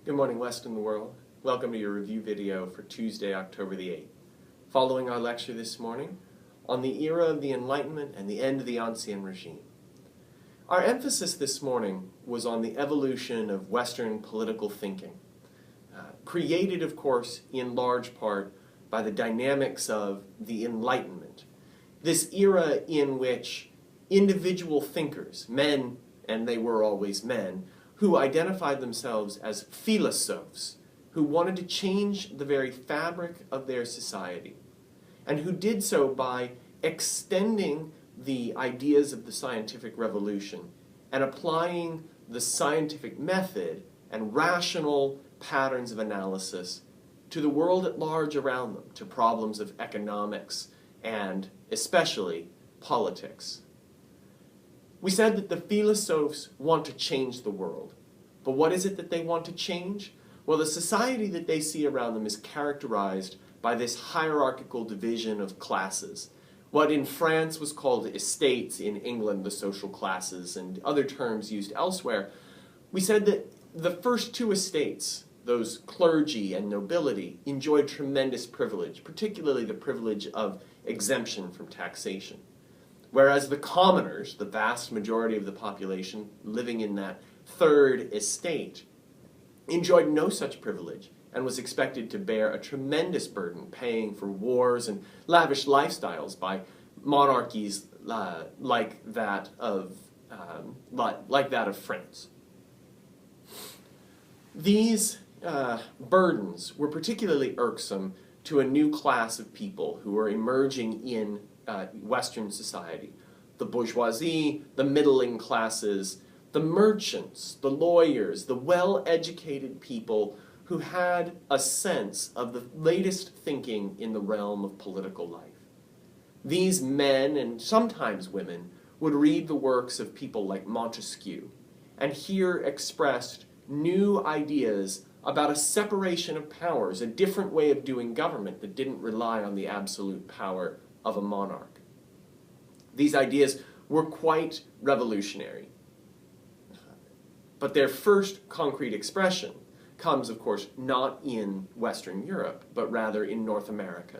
Good morning, West and the world. Welcome to your review video for Tuesday, October the 8th. Following our lecture this morning on the era of the Enlightenment and the end of the Ancien regime. Our emphasis this morning was on the evolution of Western political thinking, created, of course, in large part by the dynamics of the Enlightenment. This era in which individual thinkers, men, and they were always men, who identified themselves as philosophers, who wanted to change the very fabric of their society, and who did so by extending the ideas of the scientific revolution and applying the scientific method and rational patterns of analysis to the world at large around them, to problems of economics and especially politics. We said that the philosophers want to change the world. But what is it that they want to change? Well, the society that they see around them is characterized by this hierarchical division of classes. What in France was called estates, in England the social classes, and other terms used elsewhere. We said that the first two estates, those clergy and nobility, enjoyed tremendous privilege, particularly the privilege of exemption from taxation. Whereas the commoners, the vast majority of the population living in that third estate, enjoyed no such privilege and was expected to bear a tremendous burden paying for wars and lavish lifestyles by monarchies like that of France. These burdens were particularly irksome to a new class of people who were emerging in Western society. The bourgeoisie, the middling classes, the merchants, the lawyers, the well-educated people who had a sense of the latest thinking in the realm of political life. These men, and sometimes women, would read the works of people like Montesquieu and hear expressed new ideas about a separation of powers, a different way of doing government that didn't rely on the absolute power of a monarch. These ideas were quite revolutionary. But their first concrete expression comes, of course, not in Western Europe, but rather in North America,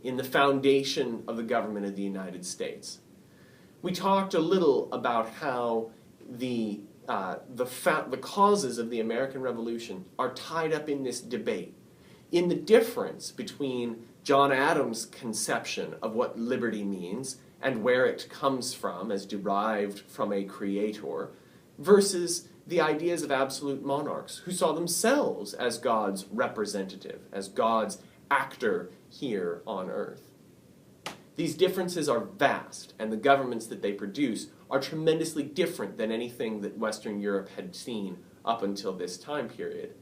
in the foundation of the government of the United States. We talked a little about how the causes of the American Revolution are tied up in this debate, in the difference between John Adams' conception of what liberty means and where it comes from as derived from a creator, versus the ideas of absolute monarchs who saw themselves as God's representative, as God's actor here on earth. These differences are vast, and the governments that they produce are tremendously different than anything that Western Europe had seen up until this time period.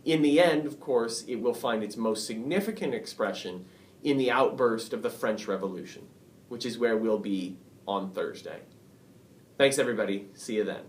In the end, of course, it will find its most significant expression in the outburst of the French Revolution, which is where we'll be on Thursday. Thanks, everybody. See you then.